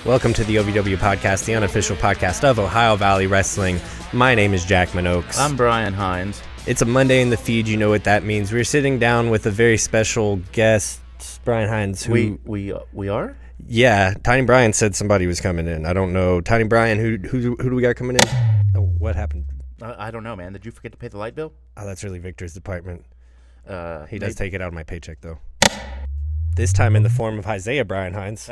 Welcome to the OVWP podcast, the unofficial podcast of Ohio Valley Wrestling. My name is Jack Minogues. I'm Brian Hines. It's a Monday in the feed. You know what that means. We're sitting down with a very special guest, Brian Hines. Who We are? Yeah, Tiny Brian said somebody was coming in. I don't know. Tiny Brian, who do we got coming in? Oh, what happened? I don't know, man. Did you forget to pay the light bill? Oh, that's really Victor's department. He does maybe. take it out of my paycheck, though. This time in the form of Zaya, Brian Hines.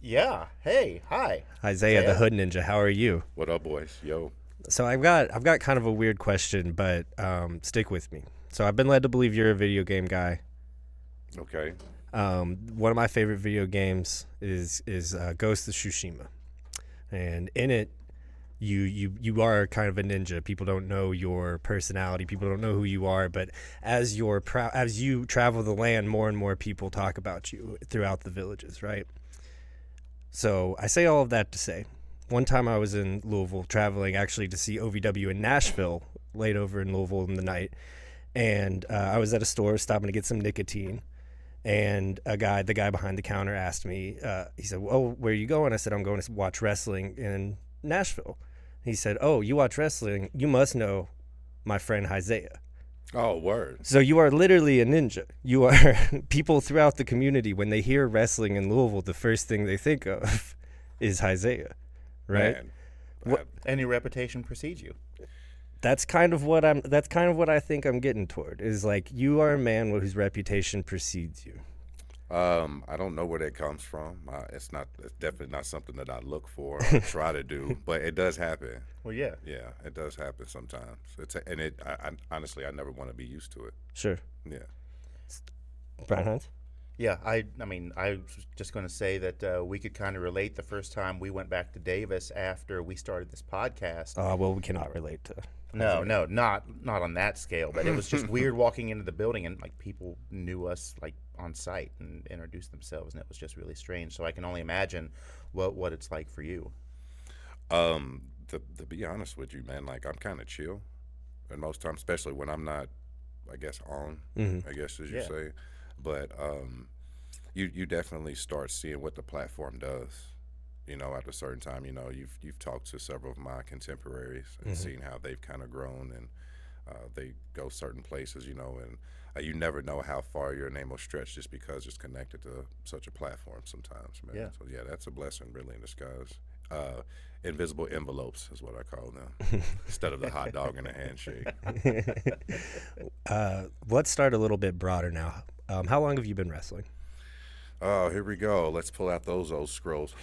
Yeah. Hey. Hi. Zaya, the Hood Ninja. How are you? What up, boys? Yo. So I've got kind of a weird question, but stick with me. So I've been led to believe you're a video game guy. Okay. One of my favorite video games is Ghost of Tsushima, and in it, you are kind of a ninja. People don't know your personality. People don't know who you are. But as you travel the land, more and more people talk about you throughout the villages, right? So I say all of that to say, one time I was in Louisville traveling actually to see OVW in Nashville, laid over in Louisville in the night, and I was at a store stopping to get some nicotine. And the guy behind the counter asked me, he said, "Oh, where are you going?" I said, "I'm going to watch wrestling in Nashville." He said, "Oh, you watch wrestling? You must know my friend Zaya." Oh, word. So you are literally a ninja. You are people throughout the community, when they hear wrestling in Louisville, the first thing they think of is Zaya, right? Man, Any reputation precedes you. That's kind of what I think I'm getting toward, is like, you are a man whose reputation precedes you. I don't know where that comes from. It's definitely not something that I look for or try to do, but it does happen. Well, yeah. Yeah, it does happen sometimes. I honestly, I never want to be used to it. Sure. Yeah. Brian Hines? Yeah, I mean, I was just going to say that we could kind of relate the first time we went back to Davis after we started this podcast. Well, we cannot relate to. No, not on that scale. But it was just weird walking into the building and like people knew us like on site and introduced themselves, and it was just really strange. So I can only imagine what it's like for you. To be honest with you, man, like, I'm kind of chill, and most times, especially when I'm not, I guess, on, I guess as you say. But you definitely start seeing what the platform does. You know, at a certain time, you know, you've talked to several of my contemporaries and seen how they've kind of grown, and they go certain places, you know, and you never know how far your name will stretch just because it's connected to such a platform sometimes, man. Yeah. So, yeah, that's a blessing really in disguise. Invisible envelopes is what I call them, instead of the hot dog and the handshake. Let's start a little bit broader now. How long have you been wrestling? Oh, here we go. Let's pull out those old scrolls.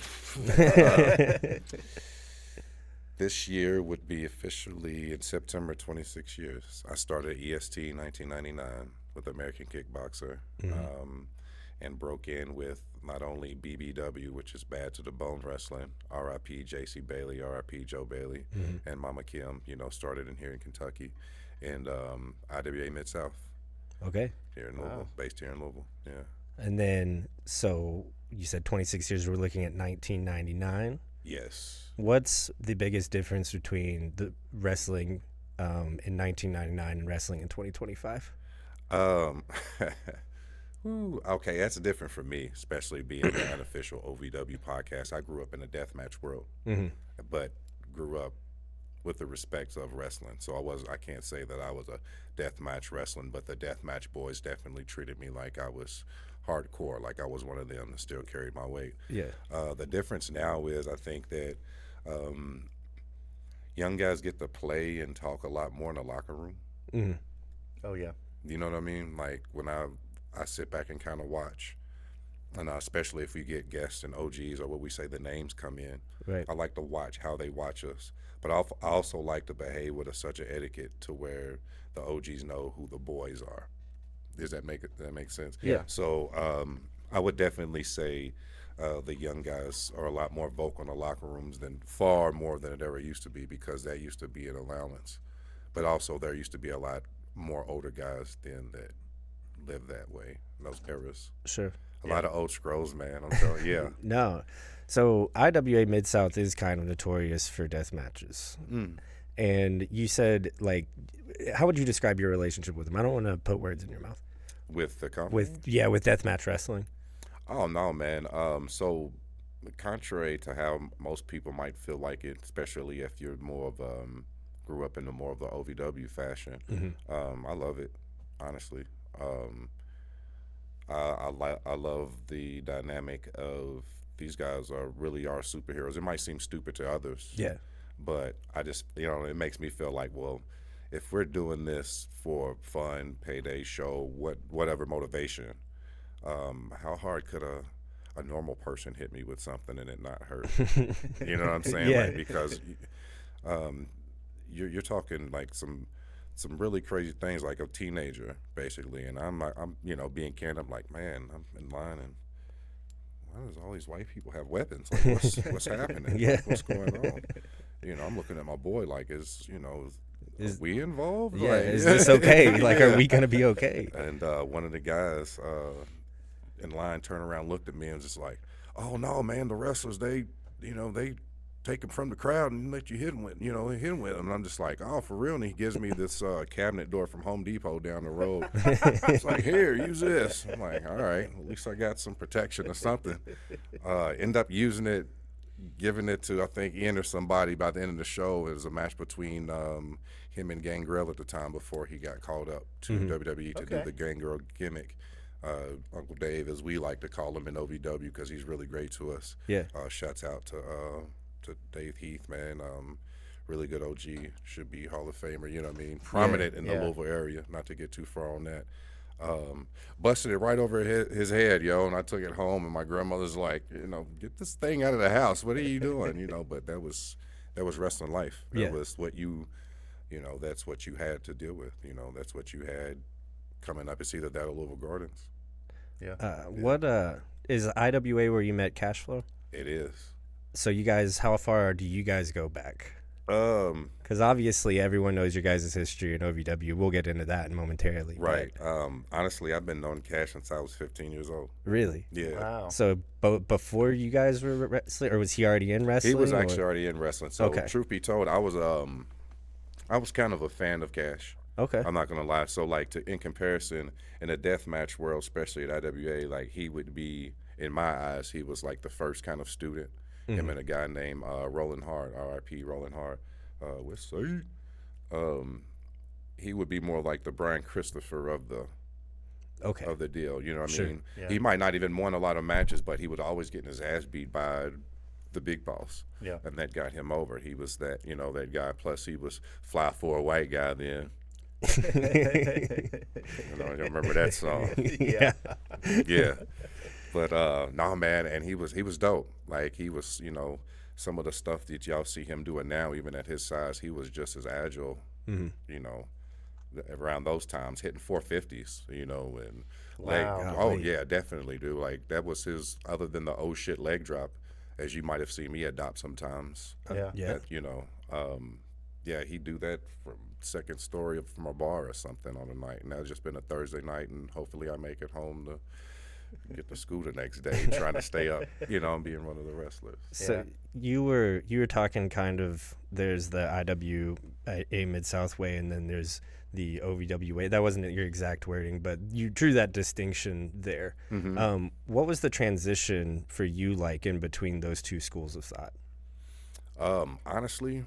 This year would be officially in September 26 years. I started EST in 1999 with American Kickboxer, and broke in with not only BBW, which is Bad to the Bone Wrestling, RIP J.C. Bailey, RIP Joe Bailey, and Mama Kim, you know, started in here in Kentucky, and IWA Mid-South. Okay. Here in Louisville, based here in Louisville, yeah. And then, so you said 26 years, we're looking at 1999. Yes. What's the biggest difference between the wrestling in 1999 and wrestling in 2025? Okay, that's different for me, especially being the unofficial OVW podcast. I grew up in the deathmatch world, but grew up with the respects of wrestling. So I can't say that I was a deathmatch wrestling, but the deathmatch boys definitely treated me like I was hardcore, like I was one of them that still carried my weight. Yeah. The difference now is I think that young guys get to play and talk a lot more in the locker room. Oh, yeah. You know what I mean? Like, when I sit back and kind of watch, and especially if we get guests and OGs, or what we say, the names come in. Right. I like to watch how they watch us, but I also like to behave with such an etiquette to where the OGs know who the boys are. Does that make sense? Yeah. So I would definitely say the young guys are a lot more vocal in the locker rooms far more than it ever used to be, because that used to be an allowance. But also there used to be a lot more older guys then that lived that way in those eras. Sure. A lot of old scrolls, man. I'm telling you. Yeah. No. So IWA Mid-South is kind of notorious for death matches. And you said, like, how would you describe your relationship with them? I don't want to put words in your mouth. With the company? With deathmatch wrestling. Oh, no, man. So contrary to how most people might feel like it, especially if you're more of grew up in the more of the OVW fashion. I love it, honestly. I love the dynamic of these guys really are superheroes. It might seem stupid to others, Yeah. but I just it makes me feel like, well, if we're doing this for fun, payday, show, whatever motivation, how hard could a normal person hit me with something and it not hurt? You know what I'm saying? Yeah. Like, because you're talking like some really crazy things, like a teenager basically, and I'm being candid. I'm like, man, I'm in line and why does all these white people have weapons? Like, what's happening? Yeah. Like, what's going on? I'm looking at my boy like, are we involved? Yeah, Like, is this okay? Like, are we gonna be okay? And one of the guys in line turned around, looked at me, and was just like, "Oh no, man, the wrestlers they take them from the crowd and let you hit them with them." And I'm just like, "Oh, for real?" And he gives me this cabinet door from Home Depot down the road. It's like, "Here, use this." I'm like, "All right, at least I got some protection or something." End up using it, giving it to, I think, Ian or somebody by the end of the show. It was a match between him and Gangrel at the time before he got called up to WWE to do the Gangrel gimmick. Uncle Dave, as we like to call him in OVW, because he's really great to us. Yeah. Shouts out to Dave Heath, man. Really good OG, should be Hall of Famer. You know what I mean? Prominent in the Louisville area. Not to get too far on that. Busted it right over his head, yo, and I took it home, and my grandmother's like, get this thing out of the house. What are you doing? But that was wrestling life. That was what that's what you had to deal with. That's what you had coming up. It's either that or Louisville Gardens. Yeah. What is IWA where you met Cashflow? It is. So you guys, how far do you guys go back? Because obviously everyone knows your guys' history in OVW. We'll get into that momentarily. Right. Honestly, I've been knowing Cash since I was 15 years old. Really? Yeah. Wow. So before you guys were wrestling, or was he already in wrestling? He was actually already in wrestling. So truth be told, I was kind of a fan of Cash. Okay. I'm not gonna lie. So in comparison, in the deathmatch world, especially at IWA, like he would be, in my eyes, he was like the first kind of student. Him and a guy named Roland Hart, R.I.P. Roland Hart, West Side. He would be more like the Brian Christopher of the deal. You know what I mean? Yeah. He might not even won a lot of matches, but he would always get his ass beat by the big boss. Yeah. And that got him over. He was that guy. Plus, he was fly for a white guy then. I remember that song. Yeah. Yeah. But no, man, and he was dope. Like, he was, some of the stuff that y'all see him doing now, even at his size, he was just as agile. Around those times, hitting 450s, and leg. Wow. Oh yeah, definitely, dude. Like, that was his. Other than the oh shit leg drop, as you might have seen me adopt sometimes. Yeah. That, he'd do that from second story from a bar or something on a night, and that's just been a Thursday night, and hopefully I make it home to get to school the next day, trying to stay up, and being one of the wrestlers. So you were talking kind of, there's the IWA Mid-South way, and then there's the OVW way. That wasn't your exact wording, but you drew that distinction there. What was the transition for you like in between those two schools of thought? Honestly,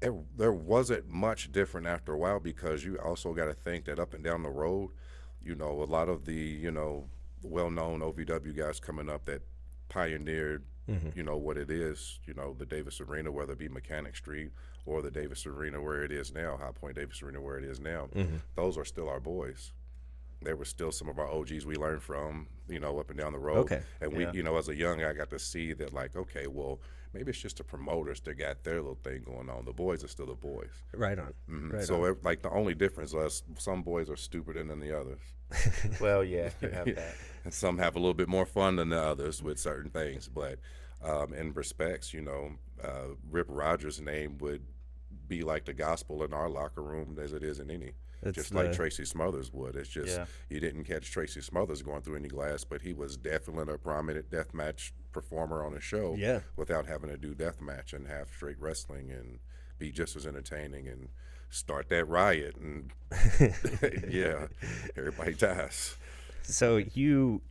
there wasn't much different after a while, because you also got to think that up and down the road, a lot of the, well-known OVW guys coming up that pioneered, what it is, the Davis Arena, whether it be Mechanic Street or the Davis Arena where it is now, Hotpoint Davis Arena where it is now, those are still our boys. They were still some of our OGs we learned from, up and down the road. Okay. And we, as a young guy, got to see that, like, okay, well, maybe it's just the promoters that got their little thing going on. The boys are still the boys. Right on. Right So, on. like, the only difference is some boys are stupider than the others. Well, yeah, you have that. And some have a little bit more fun than the others with certain things. But in respects, Rip Rogers' name would be like the gospel in our locker room as it is in any. Just like Tracy Smothers would. It's just you didn't catch Tracy Smothers going through any glass, but he was definitely a prominent deathmatch performer on a show without having to do deathmatch and have straight wrestling and be just as entertaining and start that riot. And everybody dies. So you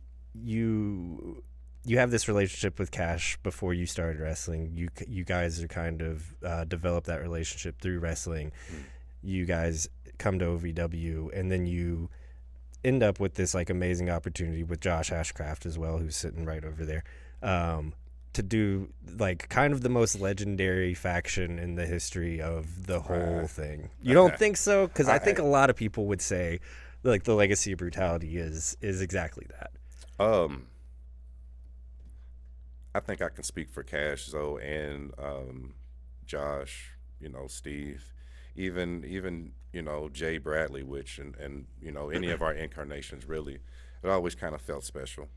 you have this relationship with Cash before you started wrestling. You guys are kind of developed that relationship through wrestling. You guys come to OVW, and then you end up with this like amazing opportunity with Josh Ashcraft as well, who's sitting right over there, to do like kind of the most legendary faction in the history of the whole thing. You don't think so? Because I think a lot of people would say like the Legacy of Brutality is exactly that. I think I can speak for Cash, Zoe, and Josh, Steve, even Jay Bradley, which and any of our incarnations, really, it always kind of felt special.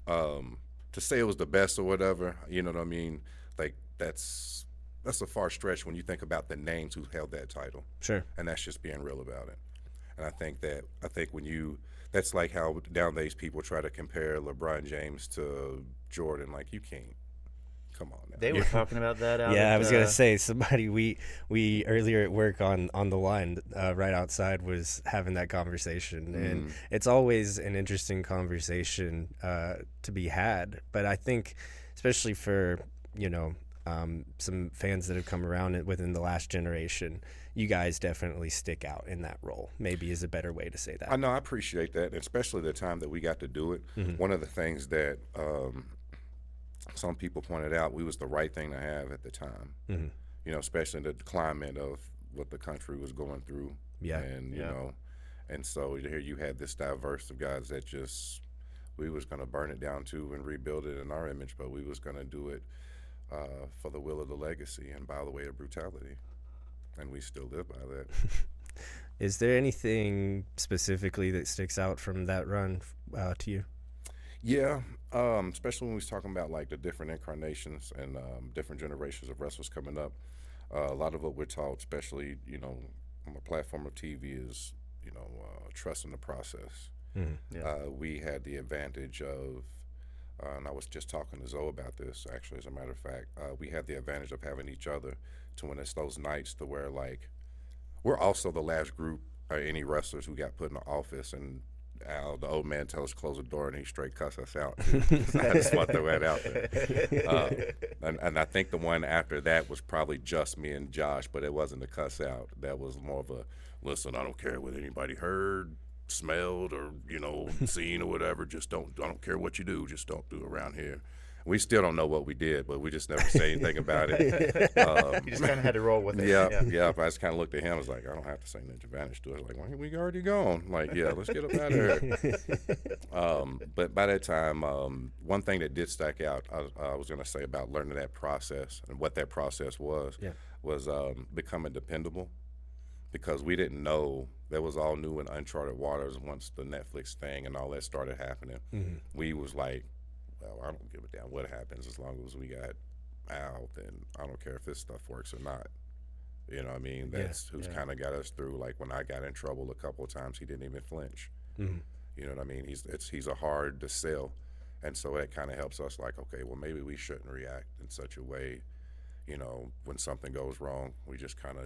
To say it was the best or whatever, you know what I mean? Like that's a far stretch when you think about the names who held that title. Sure. And that's just being real about it. And I think when that's like how nowadays people try to compare LeBron James to Jordan. Like, you can't. Come on now. They were talking about that out I was gonna say, somebody we earlier at work on the line right outside was having that conversation, and it's always an interesting conversation to be had. But I think, especially for some fans that have come around within the last generation, you guys definitely stick out in that role. Maybe is a better way to say that. I know, I appreciate that, especially the time that we got to do it. One of the things that some people pointed out, we was the right thing to have at the time. Especially in the climate of what the country was going through. And so here you had this diverse of guys that just, we was going to burn it down too and rebuild it in our image, but we was going to do it for the will of the legacy and by the way of brutality. And we still live by that. Is there anything specifically that sticks out from that run to you? Yeah, especially when we was talking about like the different incarnations and different generations of wrestlers coming up. A lot of what we're taught, especially on the platform of TV, is trusting the process. We had the advantage of, and I was just talking to Zoe about this actually, as a matter of fact, we had the advantage of having each other to when it's those nights to where like we're also the last group any wrestlers who got put in the office, and Al, the old man, tells us to close the door, and he straight cuss us out. I just want to throw that out there. And I think the one after that was probably just me and Josh, but it wasn't a cuss out. That was more of a, listen, I don't care what anybody heard, smelled, or seen or whatever. I don't care what you do. Just don't do it around here. We still don't know what we did, but we just never say anything about it. You just kind of had to roll with it. Yeah. I just kind of looked at him. I was like, I don't have to say Ninja Vanish to us. Like, well, we already gone. Like, yeah, let's get up out of here. But by that time, one thing that did stack out, I was going to say about learning that process and what that process was becoming dependable, because we didn't know. That was all new and uncharted waters once the Netflix thing and all that started happening. We was like, well, I don't give a damn what happens as long as we got out, and I don't care if this stuff works or not. You know what I mean? That's who's kind of got us through. Like when I got in trouble a couple of times, he didn't even flinch. You know what I mean? He's a hard to sell, and so that kind of helps us. Like, okay, well maybe we shouldn't react in such a way. When something goes wrong, we just kind of,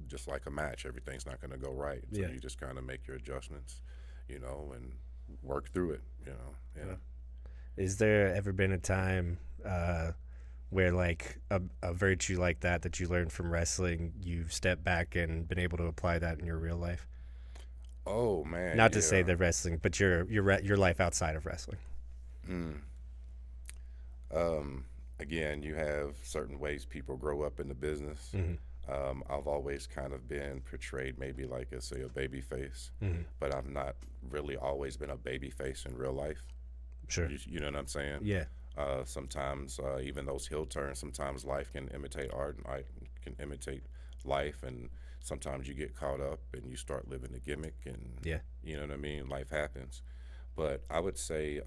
just like a match, everything's not going to go right. So you just kind of make your adjustments, and work through it. Is there ever been a time where like a virtue like that you learned from wrestling, you've stepped back and been able to apply that in your real life? Oh man! Not to say that wrestling, but your life outside of wrestling. Again, you have certain ways people grow up in the business. I've always kind of been portrayed maybe like a baby face, but I've not really always been a baby face in real life. Sure. You know what I'm saying? Yeah. Sometimes even those heel turns, sometimes life can imitate art, and art can imitate life, and sometimes you get caught up and you start living the gimmick, and you know what I mean? Life happens. But I would say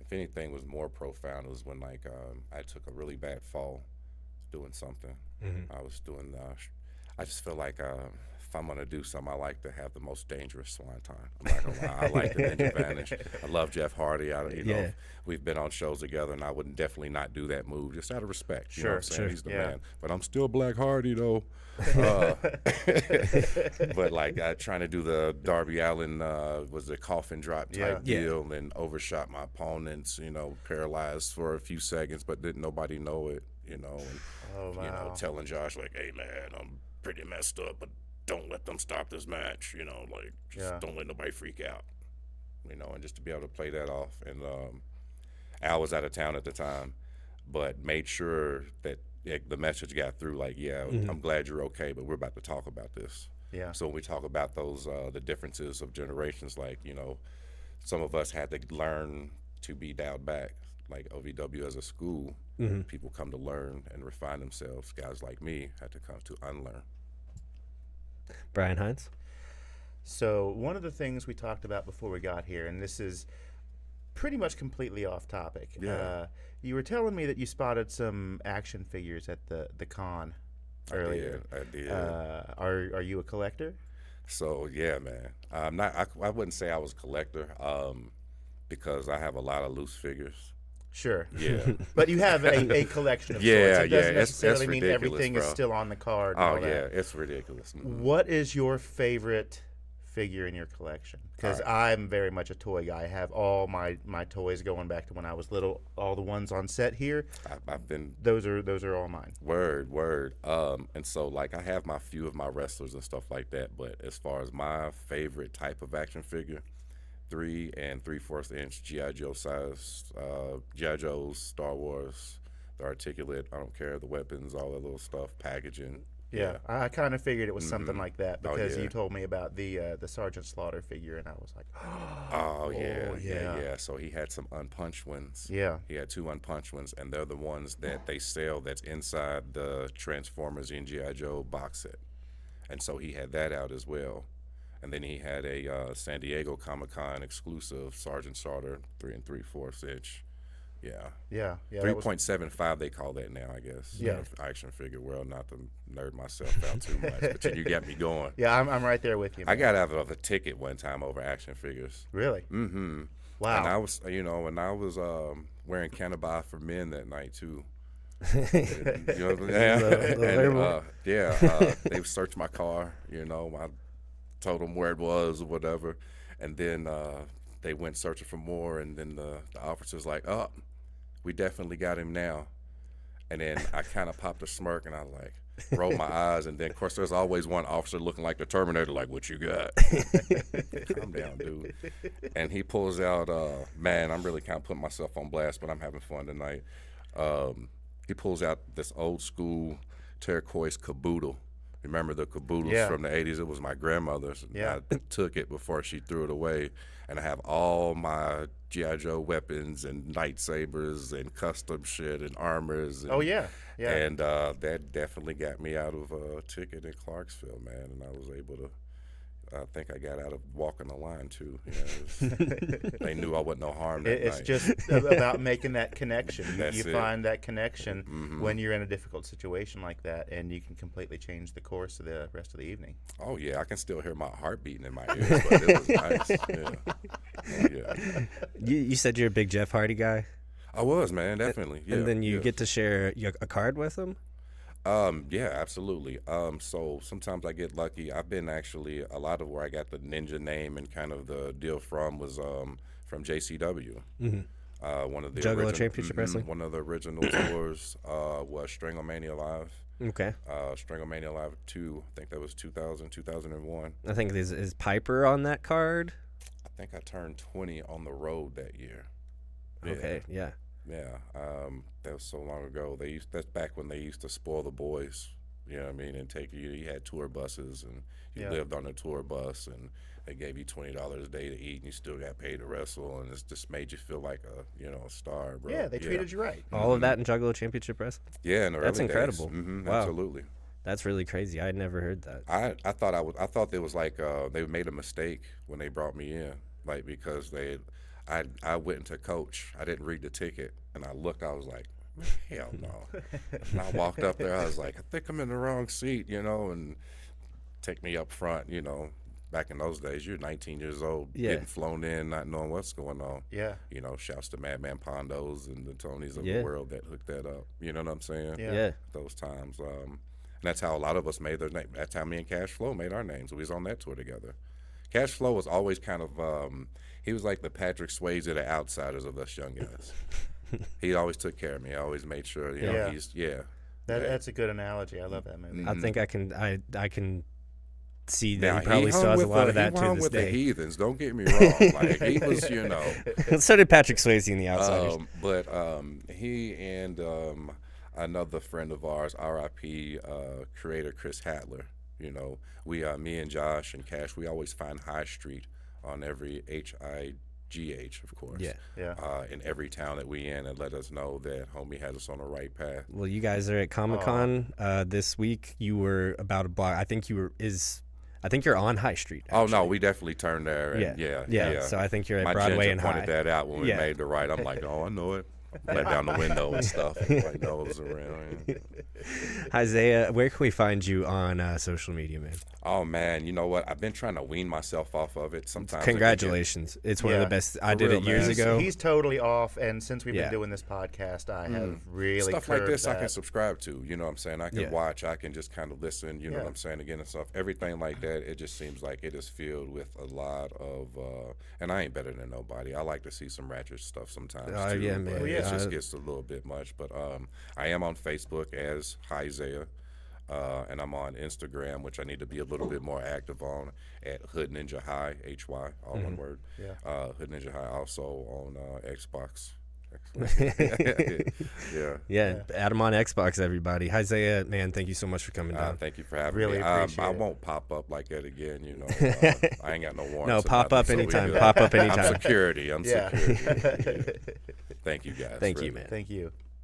if anything was more profound, it was when like I took a really bad fall doing something. I was doing, I just feel like if I'm gonna do something, I like to have the most dangerous swanton. I'm not gonna lie. I like the ninja advantage. I love Jeff Hardy. You know, we've been on shows together, and I would definitely not do that move just out of respect. You know what I'm saying? He's the man. But I'm still Black Hardy though. But like trying to do the Darby Allin was the coffin drop type deal, and overshot my opponents. You know, paralyzed for a few seconds, but didn't nobody know it. You know, and you know, telling Josh like, "Hey man, I'm pretty messed up, but don't let them stop this match." You know, like just don't let nobody freak out. You know, and just to be able to play that off. And Al was out of town at the time, but made sure that the message got through. Like, I'm glad you're okay, but we're about to talk about this. Yeah. So when we talk about those the differences of generations, like, you know, some of us had to learn to be dialed back. Like OVW as a school, people come to learn and refine themselves. Guys like me had to come to unlearn. Brian Hines? So one of the things we talked about before we got here, and this is pretty much completely off topic. Yeah. You were telling me that you spotted some action figures at the con earlier. I did. Are you a collector? So yeah, man. I wouldn't say I was a collector because I have a lot of loose figures. Sure. Yeah. But you have a collection of sorts. It doesn't necessarily mean everything bro. Is still on the card. Oh, yeah. It's ridiculous. What is your favorite figure in your collection? Because I'm very much a toy guy. I have all my toys going back to when I was little. All the ones on set here. I've been. Those are all mine. Word. And so like I have my few of my wrestlers and stuff like that. But as far as my favorite type of action figure, 3 3/4 inch G.I. Joe size, G.I. Joe's, Star Wars, the articulate, I don't care, the weapons, all that little stuff, packaging. Yeah. I kind of figured it was something like that because you told me about the Sergeant Slaughter figure, and I was like, yeah. So he had some unpunched ones. Yeah. He had 2 unpunched ones, and they're the ones that they sell that's inside the Transformers and G.I. Joe box set. And so he had that out as well. And then he had a San Diego Comic-Con exclusive Sergeant Slaughter 3 3/4 inch. Yeah. 3.75 they call that now, I guess. Yeah. Action figure world, not to nerd myself out too much, but you got me going. Yeah, I'm right there with you, man. I got out of a ticket one time over action figures. Really? Mm-hmm. Wow. And I was, wearing Cannabis for men that night too. They searched my car, I told them where it was or whatever, and then they went searching for more, and then the officer's like, "Oh, we definitely got him now." And then I kind of popped a smirk, and I like rolled my eyes, and then of course there's always one officer looking like the Terminator, like, "What you got?" Calm down, dude. And he pulls out, man, I'm really kind of putting myself on blast, but I'm having fun tonight. He pulls out this old school turquoise caboodle. Remember the caboodles from the 80s? It was my grandmother's. Yeah. I took it before she threw it away. And I have all my G.I. Joe weapons and lightsabers and custom shit and armors. And, And that definitely got me out of a ticket in Clarksville, man. And I was able to, I think I got out of walking the line, too. They knew I wasn't no harm that It's night. just about making that connection. You That's it. find that connection when you're in a difficult situation like that, and you can completely change the course of the rest of the evening. Oh, yeah. I can still hear my heart beating in my ears, but it was nice. Yeah. You said you're a big Jeff Hardy guy? I was, man, definitely. Yeah, and then you get to share a card with him? Yeah, absolutely. So sometimes I get lucky. I've been actually, a lot of where I got the ninja name and kind of the deal from was from JCW. One of the Juggalo Championship Wrestling? One of the original tours was Stranglemania Live. Okay. Stranglemania Live 2, I think that was 2000, 2001. I think is Piper on that card? I think I turned 20 on the road that year. Okay, yeah. Yeah, that was so long ago. That's back when they used to spoil the boys. You know what I mean? And take you. You had tour buses, and you lived on a tour bus, and they gave you $20 a day to eat, and you still got paid to wrestle, and it's just made you feel like a star, bro. Yeah, they treated you right. All of that in Juggalo Championship Wrestling? Yeah, in the that's early incredible. Days. Wow. Absolutely. That's really crazy. I had never heard that. I thought it was like they made a mistake when they brought me in, like because I went into coach. I didn't read the ticket, and I looked. I was like, hell no. And I walked up there. I was like, I think I'm in the wrong seat, and take me up front, you know. Back in those days, you're 19 years old, Yeah. getting flown in, not knowing what's going on. Yeah. You know, shouts to Madman Pondos and the Tonys of Yeah. the world that hooked that up. You know what I'm saying? Yeah. Those times. And that's how a lot of us made their name. That's how me and Cash Flow made our names. We was on that tour together. Cash Flow was always kind of, he was like the Patrick Swayze of the outsiders of us young guys. He always took care of me. I always made sure, you know, That's a good analogy. I love that movie. I think I can see that Now, he probably still has a lot of that he to hung this with the day. Heathens. Don't get me wrong. Like, he was, you know. So did Patrick Swayze in The Outsiders. But he and another friend of ours, R.I.P. Creator Chris Hadler. You know, me and Josh and Cash, we always find High Street on every HIGH, of course. In every town that we in, and let us know that homie has us on the right path. Well, you guys are at Comic-Con this week. You were about a block. I think you're on High Street. Actually. Oh no, we definitely turned there. And yeah. So I think you're at My Broadway ginger and pointed High. that out when we made the right. I'm like, oh, I know it. Let down the window and stuff. Like nose around. Isaiah, where can we find you on social media, man? Oh man, you know what? I've been trying to wean myself off of it. Sometimes. Congratulations! It's one of the best. I did real, it years man. ago. He's totally off, and since we've been doing this podcast, I have really stuff like this that. I can subscribe to. You know what I'm saying? I can Yeah. watch. I can just kind of listen. You know what I'm saying? Again and stuff. Everything like that. It just seems like it is filled with a lot of. And I ain't better than nobody. I like to see some ratchet stuff sometimes. Too, Yeah, man. but it just gets a little bit much. But I am on Facebook as Hi Zaya. And I'm on Instagram, which I need to be a little bit more active on, at Hood Ninja High, HY, all one word. Hood Ninja High, also on Xbox. Yeah, add him on Xbox, everybody. Isaiah, man, thank you so much for coming down. Thank you for having Really me. appreciate I it. won't pop up like that again, you know. I ain't got no warrants. No, or pop nothing, up so we anytime. good. Pop up anytime. I'm security. Yeah. Security. Thank you, guys. Thank really. you, man. Thank you.